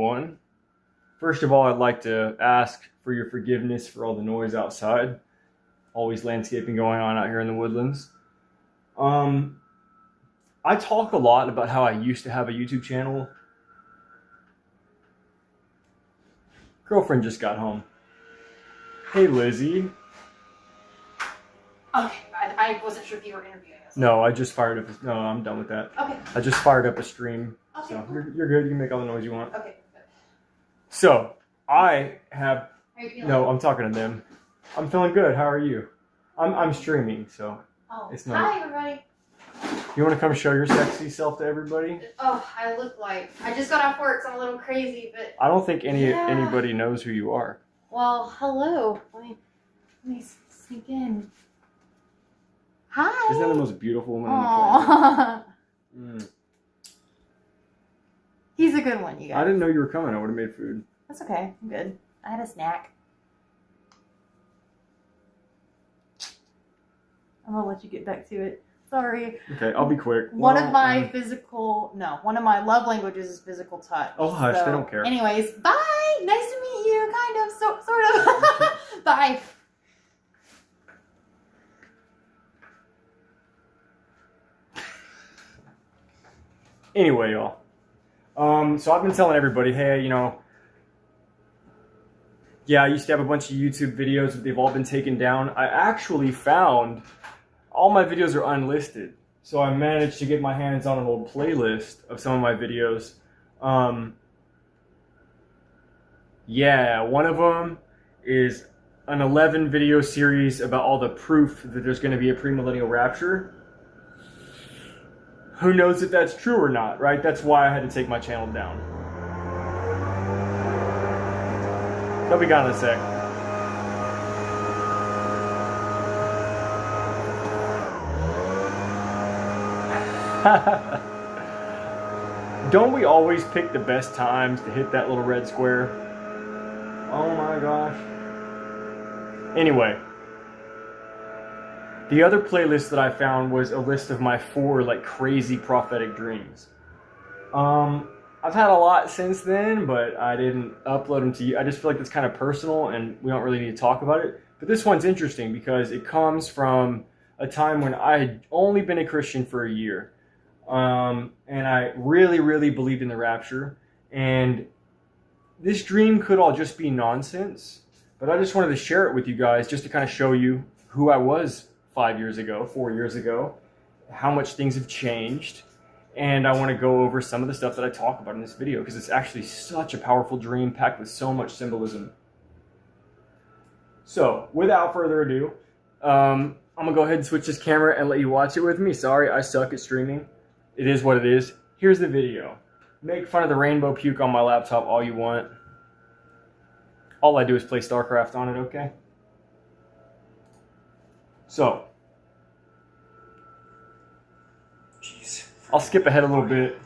one. First of all, I'd like to ask for your forgiveness for all the noise outside. Always landscaping going on out here in the woodlands. I talk a lot about how I used to have a YouTube channel. Girlfriend just got home. Hey, Lizzie. Okay, I wasn't sure if you were interviewing us. No, I just fired up. No, I'm done with that. Okay. I just fired up a stream. Okay, So cool. you're good. You can make all the noise you want. Okay, good. So I have. How are you feeling? No, I'm talking to them. I'm feeling good. How are you? I'm streaming, so Oh, it's not. hi everybody. You want to come show your sexy self to everybody? Oh, I look like I just got off work, so I'm a little crazy, but I don't think Yeah. anybody knows who you are. well, hello. Let me sneak in. Hi. Isn't that the most beautiful woman on the planet? Aww. Mm. He's a good one, you guys. I didn't know you were coming. I would have made food. That's okay. I'm good. I had a snack. I'm gonna let you get back to it. Sorry. Okay, I'll be quick. One Well, of my love languages is physical touch. Oh, hush, So, they don't care. Anyways, bye. Nice to meet you. Kind of, sort of. Bye. Anyway, y'all. So I've been telling everybody, hey, yeah, I used to have a bunch of YouTube videos, but they've all been taken down. I actually found all my videos are unlisted. So I managed to get my hands on an old playlist of some of my videos. Yeah, one of them is an 11 video series about all the proof that there's going to be a premillennial rapture. Who knows if that's true or not, right? That's why I had to take my channel down. They'll be gone in a sec. Don't we always pick the best times to hit that little red square? Oh my gosh. Anyway. The other playlist that I found was a list of my 4 crazy prophetic dreams. I've had a lot since then, but I didn't upload them to you. I just feel like it's kind of personal and we don't really need to talk about it. But this one's interesting because it comes from a time when I had only been a Christian for a year. And I really, really believed in the rapture. And this dream could all just be nonsense. But I just wanted to share it with you guys just to kind of show you who I was 5 years ago, 4 years ago, how much things have changed. And I want to go over some of the stuff that I talk about in this video because it's actually such a powerful dream packed with so much symbolism. So, without further ado, I'm going to go ahead and switch this camera and let you watch it with me. Sorry, I suck at streaming. It is what it is. Here's the video. Make fun of the rainbow puke on my laptop all you want. All I do is play StarCraft on it, okay? So, Jeez. I'll skip ahead a little bit.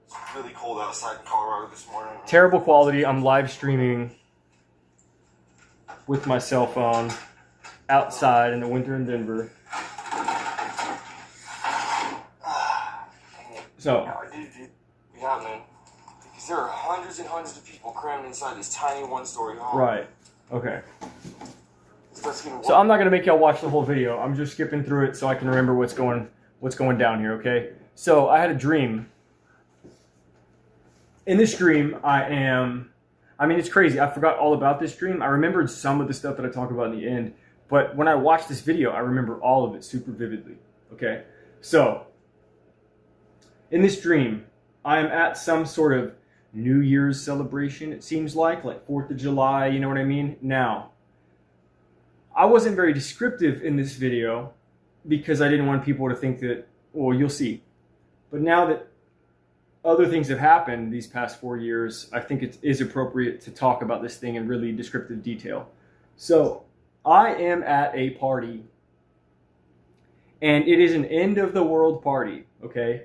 It's really cold outside in Colorado this morning. Terrible quality. I'm live streaming with my cell phone outside in the winter in Denver. So, Yeah, man. Because there are hundreds and hundreds of people crammed inside this tiny one-story home. right. Okay. So So I'm not gonna make y'all watch the whole video. I'm just skipping through it so I can remember what's going down here, okay? So I had a dream. In this dream, it's crazy. I forgot all about this dream. I remembered some of the stuff that I talk about in the end, but when I watched this video, I remember all of it super vividly, okay? So, in this dream, I am at some sort of New Year's celebration, it seems like 4th of July, you know what I mean? Now, I wasn't very descriptive in this video because I didn't want people to think that, well, you'll see. But now that other things have happened these past 4 years, I think it is appropriate to talk about this thing in really descriptive detail. So, I am at a party, and it is an end of the world party, okay?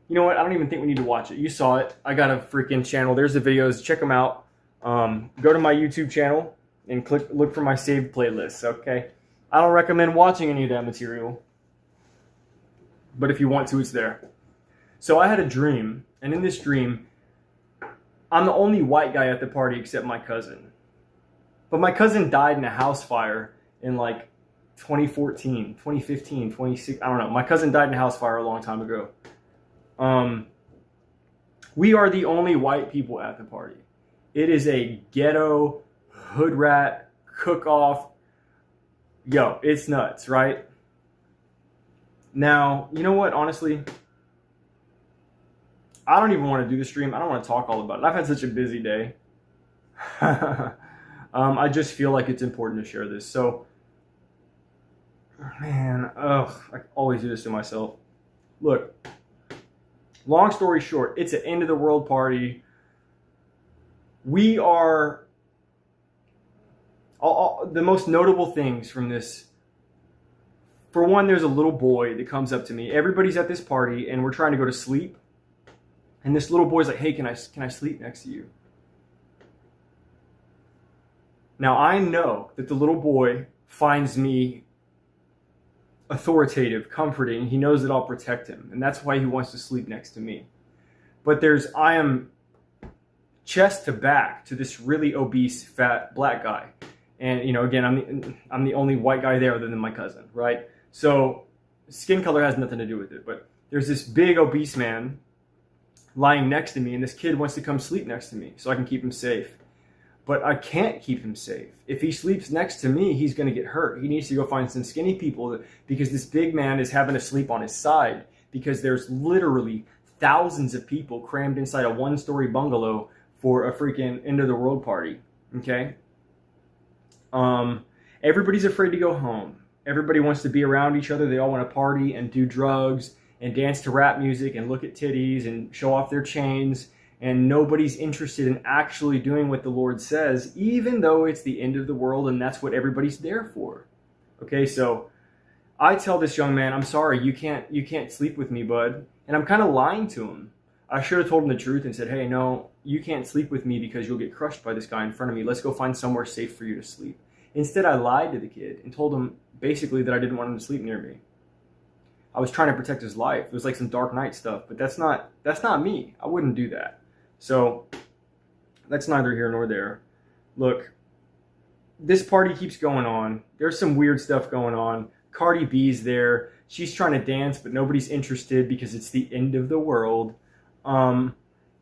You know what? I don't even think we need to watch it. You saw it. I got a freaking channel. There's the videos. Check them out. Go to my YouTube channel and look for my saved playlists, okay? I don't recommend watching any of that material, but if you want to, it's there. So I had a dream, and in this dream, I'm the only white guy at the party except my cousin. But my cousin died in a house fire in like 2014, 2015, 26. I don't know. My cousin died in a house fire a long time ago. We are the only white people at the party. It is a ghetto, hood rat, cook-off. Yo, it's nuts, right? Now, you know what? Honestly, I don't even want to do the stream. I don't want to talk all about it. I've had such a busy day. I just feel like it's important to share this. So, man, I always do this to myself. Look, long story short, it's an end of the world party. We are the most notable things from this. For one, there's a little boy that comes up to me. Everybody's at this party and we're trying to go to sleep. And this little boy's like, hey, can I sleep next to you? Now, I know that the little boy finds me authoritative, comforting. He knows that I'll protect him. And that's why he wants to sleep next to me. But I am chest to back to this really obese, fat black guy. And, you know, again, I'm the only white guy there other than my cousin, right? So skin color has nothing to do with it. But there's this big obese man lying next to me, and this kid wants to come sleep next to me so I can keep him safe. But I can't keep him safe. If he sleeps next to me, he's going to get hurt. He needs to go find some skinny people because this big man is having to sleep on his side because there's literally thousands of people crammed inside a one-story bungalow for a freaking end of the world party. Okay? Everybody's afraid to go home. Everybody wants to be around each other. They all want to party and do drugs and dance to rap music and look at titties and show off their chains. And nobody's interested in actually doing what the Lord says, even though it's the end of the world and that's what everybody's there for. Okay, so I tell this young man, I'm sorry, you can't sleep with me, bud. And I'm kind of lying to him. I should have told him the truth and said, hey, no, you can't sleep with me because you'll get crushed by this guy in front of me. Let's go find somewhere safe for you to sleep. Instead, I lied to the kid and told him basically that I didn't want him to sleep near me. I was trying to protect his life. It was like some Dark Knight stuff, but that's not me. I wouldn't do that. So that's neither here nor there. Look, this party keeps going on. There's some weird stuff going on. Cardi B's there. She's trying to dance, but nobody's interested because it's the end of the world. And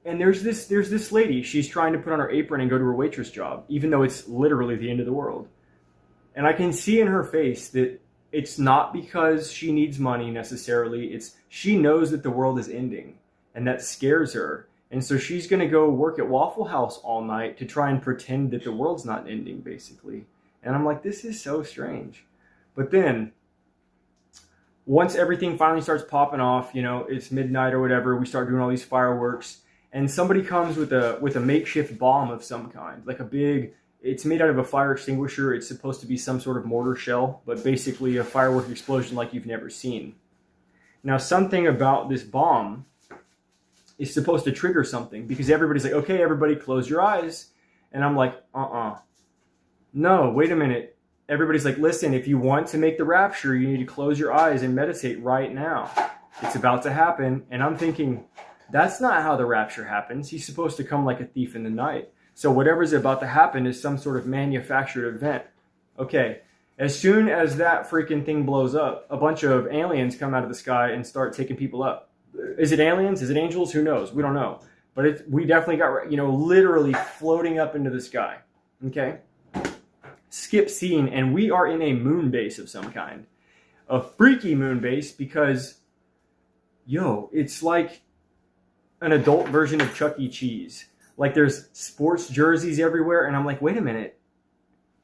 there's this lady. She's trying to put on her apron and go to her waitress job, even though it's literally the end of the world. And I can see in her face that it's not because she needs money necessarily. She knows that the world is ending, and that scares her. And so she's going to go work at Waffle House all night to try and pretend that the world's not ending, basically. And I'm like, this is so strange. But then, once everything finally starts popping off, you know, it's midnight or whatever, we start doing all these fireworks, and somebody comes with a makeshift bomb of some kind, like it's made out of a fire extinguisher. It's supposed to be some sort of mortar shell, but basically a firework explosion like you've never seen. Now, something about this bomb is supposed to trigger something because everybody's like, okay, everybody close your eyes. And I'm like, no, wait a minute. Everybody's like, listen, if you want to make the rapture, you need to close your eyes and meditate right now. It's about to happen. And I'm thinking, that's not how the rapture happens. He's supposed to come like a thief in the night. So whatever's about to happen is some sort of manufactured event. Okay, as soon as that freaking thing blows up, a bunch of aliens come out of the sky and start taking people up. Is it aliens? Is it angels? Who knows? We don't know. But we definitely got, literally floating up into the sky. Okay? Skip scene, and we are in a moon base of some kind. A freaky moon base because, it's like an adult version of Chuck E. Cheese. Like there's sports jerseys everywhere, and I'm like, wait a minute.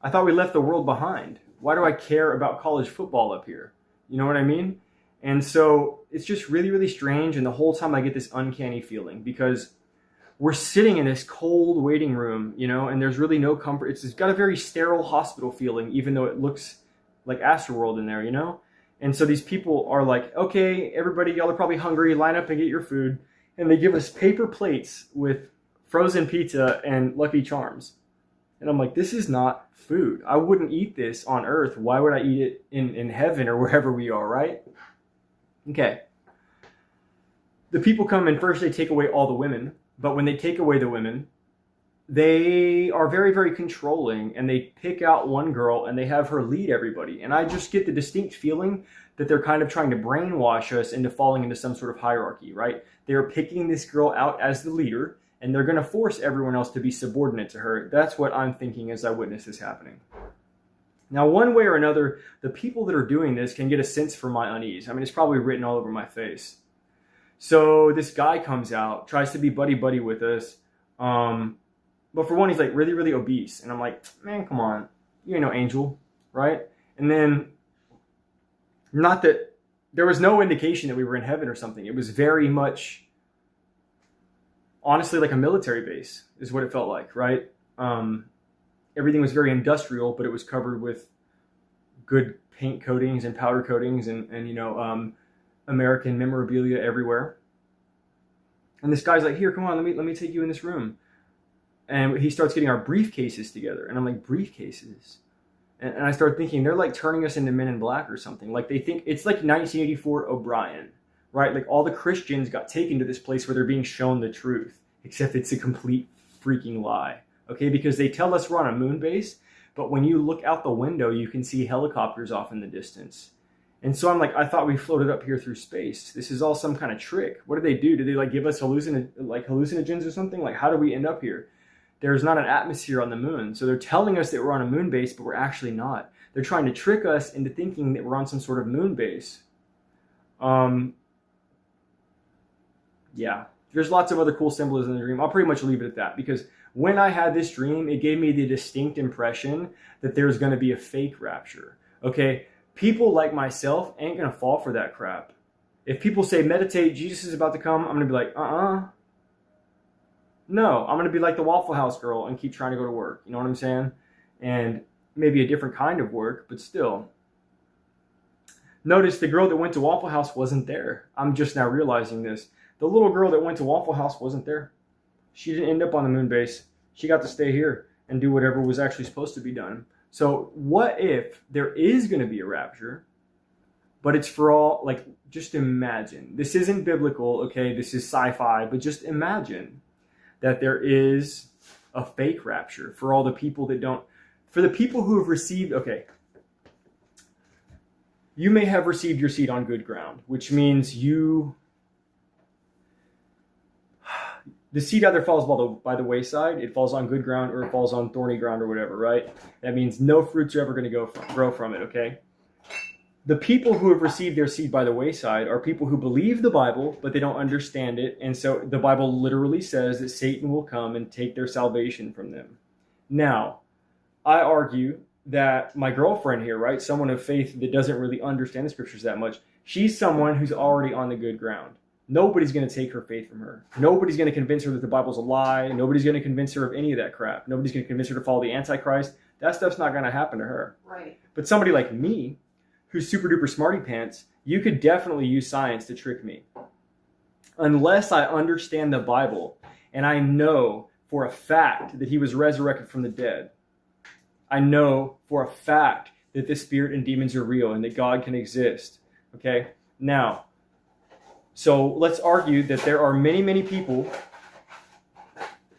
I thought we left the world behind. Why do I care about college football up here? You know what I mean? And so it's just really, really strange. And the whole time I get this uncanny feeling because we're sitting in this cold waiting room, and there's really no comfort. It's got a very sterile hospital feeling, even though it looks like Astroworld in there, And so these people are like, okay, everybody, y'all are probably hungry. Line up and get your food. And they give us paper plates with frozen pizza and Lucky Charms. And I'm like, this is not food. I wouldn't eat this on Earth. Why would I eat it in heaven or wherever we are, right? Okay. The people come and first they take away all the women But when they take away the women, they are very, very controlling, and they pick out one girl and they have her lead everybody. And I just get the distinct feeling that they're kind of trying to brainwash us into falling into some sort of hierarchy, right? They're picking this girl out as the leader, and they're going to force everyone else to be subordinate to her. That's what I'm thinking as I witness this happening. Now, one way or another, the people that are doing this can get a sense for my unease. I mean, it's probably written all over my face. So this guy comes out, tries to be buddy-buddy with us. But for one, he's like really, really obese. And I'm like, man, come on. You ain't no angel, right? And then, not that there was no indication that we were in heaven or something. It was very much, honestly, like a military base is what it felt like, right? Everything was very industrial, but it was covered with good paint coatings and powder coatings and you know, American memorabilia everywhere. And this guy's like, here, come on, let me take you in this room. And he starts getting our briefcases together. And I'm like, briefcases? And I start thinking, they're like turning us into Men in Black or something. Like they think, it's like 1984 O'Brien, right? Like all the Christians got taken to this place where they're being shown the truth. Except it's a complete freaking lie. Okay, because they tell us we're on a moon base, but when you look out the window, you can see helicopters off in the distance. And so I'm like, I thought we floated up here through space. This is all some kind of trick. What did they do? Did they like give us hallucinogens or something? Like, how did we end up here? There's not an atmosphere on the moon. So they're telling us that we're on a moon base, but we're actually not. They're trying to trick us into thinking that we're on some sort of moon base. Yeah, there's lots of other cool symbolism in the dream. I'll pretty much leave it at that, because when I had this dream, it gave me the distinct impression that there's going to be a fake rapture. Okay, people like myself ain't going to fall for that crap. If people say, meditate, Jesus is about to come, I'm going to be like, no, I'm going to be like the Waffle House girl and keep trying to go to work. You know what I'm saying? And maybe a different kind of work, but still. Notice the girl that went to Waffle House wasn't there. I'm just now realizing this. The little girl that went to Waffle House wasn't there. She didn't end up on the moon base. She got to stay here and do whatever was actually supposed to be done. So what if there is going to be a rapture, but it's for all, like, just imagine. This isn't biblical, okay? This is sci-fi, but just imagine that there is a fake rapture for all the people that don't, for the people who have received, okay, you may have received your seed on good ground, which means the seed either falls by the wayside, it falls on good ground, or it falls on thorny ground or whatever, right? That means no fruits are ever going to grow from it, okay? The people who have received their seed by the wayside are people who believe the Bible, but they don't understand it. And so the Bible literally says that Satan will come and take their salvation from them. Now, I argue that my girlfriend here, right, someone of faith that doesn't really understand the scriptures that much, she's someone who's already on the good ground. Nobody's going to take her faith from her. Nobody's going to convince her that the Bible's a lie. Nobody's going to convince her of any of that crap. Nobody's going to convince her to follow the Antichrist. That stuff's not going to happen to her. Right. But somebody like me, who's super duper smarty pants, you could definitely use science to trick me. Unless I understand the Bible and I know for a fact that he was resurrected from the dead. I know for a fact that the spirit and demons are real and that God can exist. Okay? Now, so let's argue that there are many, many people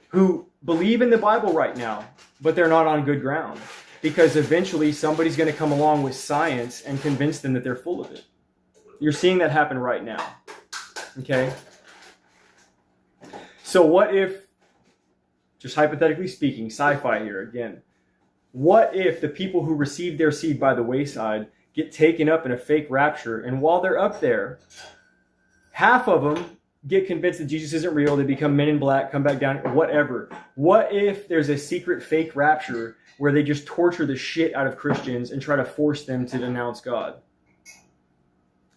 who believe in the Bible right now, but they're not on good ground. Because eventually somebody's going to come along with science and convince them that they're full of it. You're seeing that happen right now. Okay? So what if, just hypothetically speaking, sci-fi here again, what if the people who received their seed by the wayside get taken up in a fake rapture, and while they're up there, half of them get convinced that Jesus isn't real, they become Men in Black, come back down, whatever. What if there's a secret fake rapture where they just torture the shit out of Christians and try to force them to denounce God?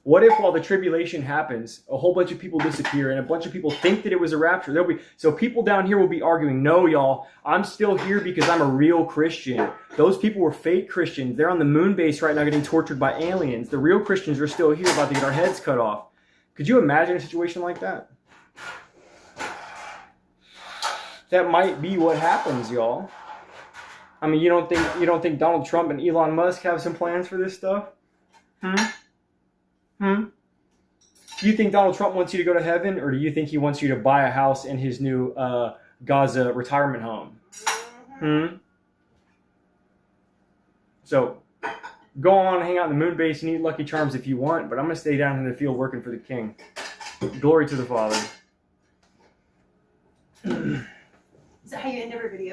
What if while the tribulation happens, a whole bunch of people disappear and a bunch of people think that it was a rapture? So people down here will be arguing, no, y'all, I'm still here because I'm a real Christian. Those people were fake Christians. They're on the moon base right now getting tortured by aliens. The real Christians are still here about to get our heads cut off. Could you imagine a situation like that? That might be what happens, y'all. I mean, you don't think Donald Trump and Elon Musk have some plans for this stuff? Do you think Donald Trump wants you to go to heaven, or do you think he wants you to buy a house in his new Gaza retirement home? So go on, hang out in the moon base and eat Lucky Charms if you want, but I'm going to stay down in the field working for the king. Glory to the Father. Is that how you end every video?